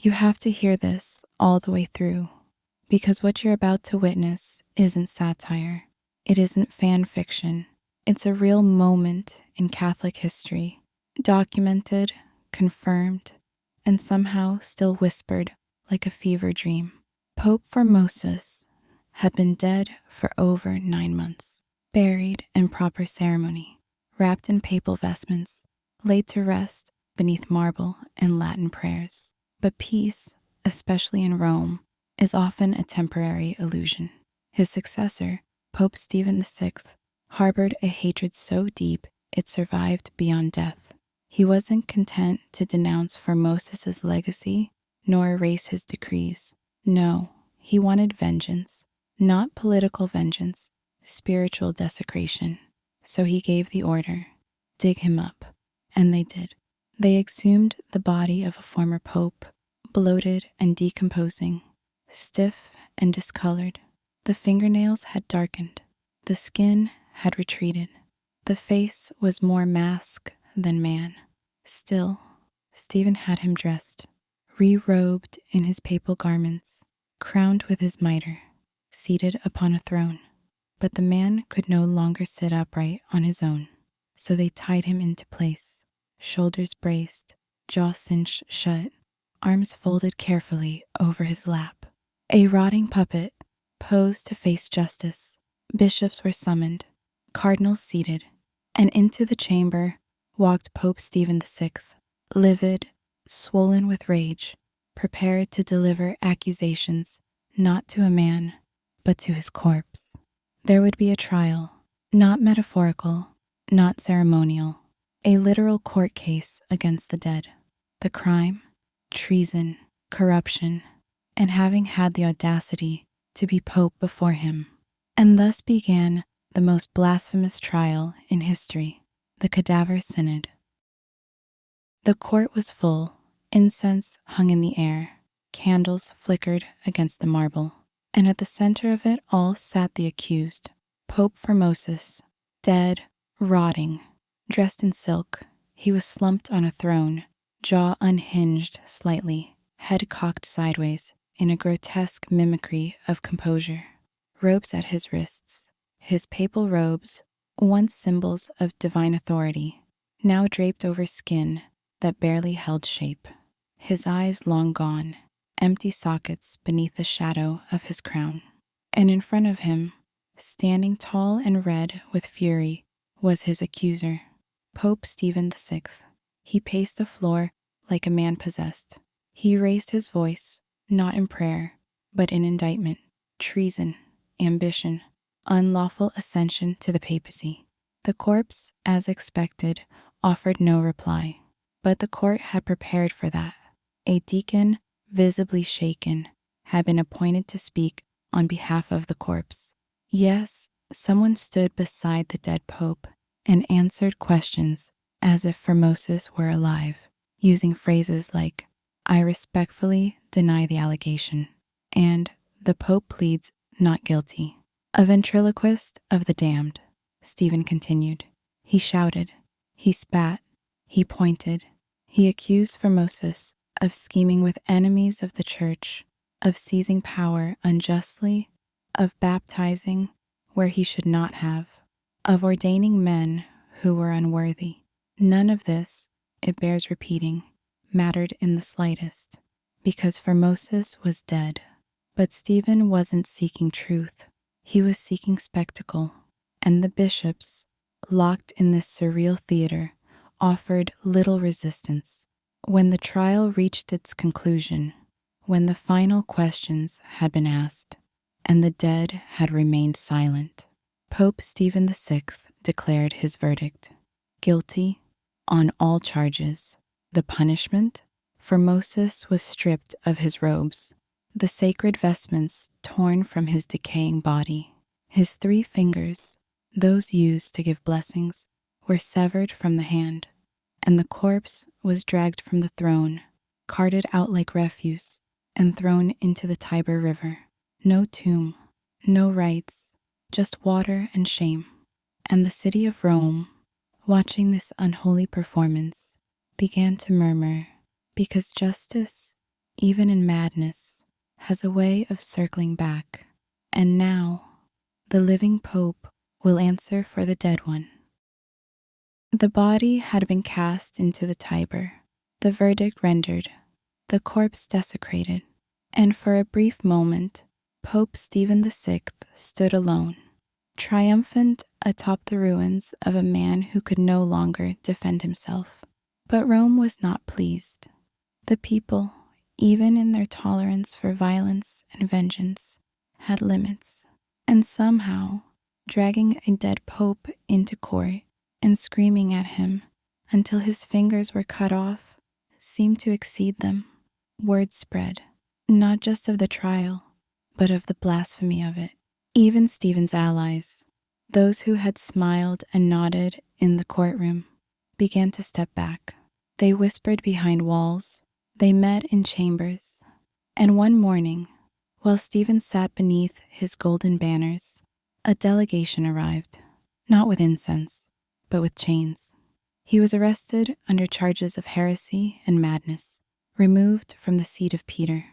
You have to hear this all the way through, because what you're about to witness isn't satire. It isn't fan fiction. It's a real moment in Catholic history, documented, confirmed, and somehow still whispered like a fever dream. Pope Formosus had been dead for over 9 months, buried in proper ceremony, wrapped in papal vestments, laid to rest beneath marble and Latin prayers. But peace, especially in Rome, is often a temporary illusion. His successor, Pope Stephen VI, harbored a hatred so deep it survived beyond death. He wasn't content to denounce Formosus's legacy nor erase his decrees. No, he wanted vengeance, not political vengeance, spiritual desecration. So he gave the order, dig him up, and they did. They exhumed the body of a former pope, bloated and decomposing, stiff and discolored. The fingernails had darkened, the skin had retreated, the face was more mask than man. Still, Stephen had him dressed, re-robed in his papal garments, crowned with his mitre, seated upon a throne. But the man could no longer sit upright on his own, so they tied him into place, shoulders braced, jaw cinched shut, arms folded carefully over his lap. A rotting puppet posed to face justice. Bishops were summoned, cardinals seated, and into the chamber walked Pope Stephen VI, livid, swollen with rage, prepared to deliver accusations not to a man, but to his corpse. There would be a trial, not metaphorical, not ceremonial, a literal court case against the dead. The crime, treason, corruption, and having had the audacity to be pope before him. And thus began the most blasphemous trial in history, the cadaver synod. The court was full, incense hung in the air, candles flickered against the marble, and at the center of it all sat the accused, Pope Formosus, dead, rotting, dressed in silk. He was slumped on a throne, jaw unhinged slightly, head cocked sideways in a grotesque mimicry of composure. Robes at his wrists, his papal robes, once symbols of divine authority, now draped over skin that barely held shape. His eyes long gone, empty sockets beneath the shadow of his crown. And in front of him, standing tall and red with fury, was his accuser, Pope Stephen VI. He paced the floor like a man possessed. He raised his voice, not in prayer, but in indictment, treason, ambition, unlawful ascension to the papacy. The corpse, as expected, offered no reply, but the court had prepared for that. A deacon, visibly shaken, had been appointed to speak on behalf of the corpse. Yes, someone stood beside the dead pope and answered questions as if Formosus were alive, using phrases like, "I respectfully deny the allegation," and "the pope pleads not guilty." A ventriloquist of the damned, Stephen continued. He shouted, he spat, he pointed. He accused Formosus of scheming with enemies of the church, of seizing power unjustly, of baptizing where he should not have, of ordaining men who were unworthy. None of this, it bears repeating, mattered in the slightest, because Formosus was dead. But Stephen wasn't seeking truth. He was seeking spectacle, and the bishops, locked in this surreal theater, offered little resistance. When the trial reached its conclusion, when the final questions had been asked, and the dead had remained silent, Pope Stephen VI declared his verdict. Guilty on all charges. The punishment? Formosus was stripped of his robes, the sacred vestments torn from his decaying body. His 3 fingers, those used to give blessings, were severed from the hand, and the corpse was dragged from the throne, carted out like refuse, and thrown into the Tiber River. No tomb, no rites, just water and shame. And the city of Rome, watching this unholy performance, began to murmur, because justice even in madness, has a way of circling back. And now, the living Pope will answer for the dead one. The body had been cast into the Tiber, the verdict rendered, the corpse desecrated, and for a brief moment, Pope Stephen VI stood alone, triumphant atop the ruins of a man who could no longer defend himself. But Rome was not pleased. The people, even in their tolerance for violence and vengeance, had limits, and somehow, dragging a dead pope into court and screaming at him until his fingers were cut off seemed to exceed them. Word spread, not just of the trial, but of the blasphemy of it. Even Stephen's allies, those who had smiled and nodded in the courtroom, began to step back. They whispered behind walls, they met in chambers, and one morning, while Stephen sat beneath his golden banners, a delegation arrived, not with incense, but with chains. He was arrested under charges of heresy and madness, removed from the seat of Peter,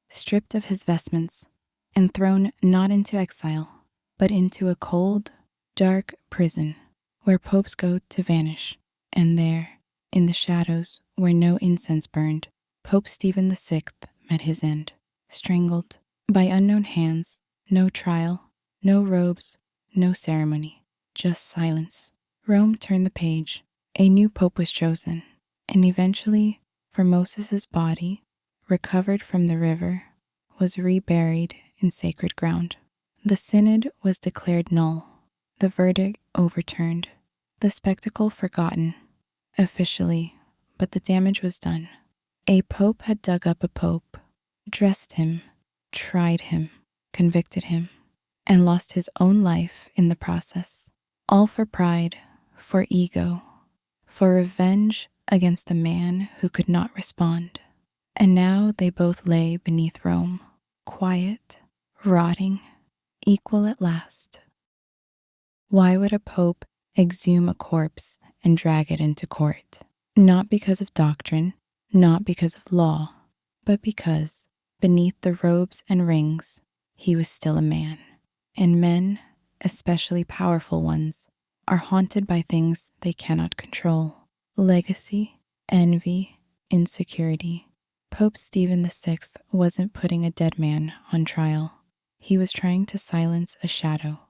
stripped of his vestments, and thrown not into exile, but into a cold, dark prison where popes go to vanish. And there, in the shadows where no incense burned, Pope Stephen VI met his end, strangled by unknown hands. No trial, no robes, no ceremony, just silence. Rome turned the page. A new pope was chosen, and eventually Formosus's body, recovered from the river, was reburied in sacred ground. The synod was declared null, the verdict overturned, the spectacle forgotten, officially, but the damage was done. A pope had dug up a pope, dressed him, tried him, convicted him, and lost his own life in the process. All for pride, for ego, for revenge against a man who could not respond. And now they both lay beneath Rome, quiet, rotting, equal at last. Why would a pope exhume a corpse and drag it into court? Not because of doctrine, not because of law, but because, beneath the robes and rings, he was still a man. And men, especially powerful ones, are haunted by things they cannot control: legacy, envy, insecurity. Pope Stephen VI wasn't putting a dead man on trial. He was trying to silence a shadow,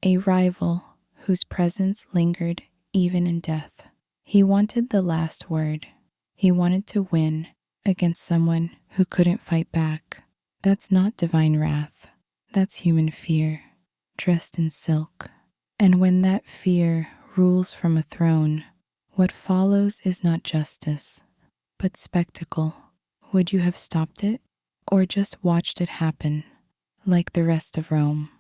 a rival whose presence lingered even in death. He wanted the last word. He wanted to win against someone who couldn't fight back. That's not divine wrath. That's human fear, dressed in silk. And when that fear rules from a throne, what follows is not justice, but spectacle. Would you have stopped it, or just watched it happen, like the rest of Rome?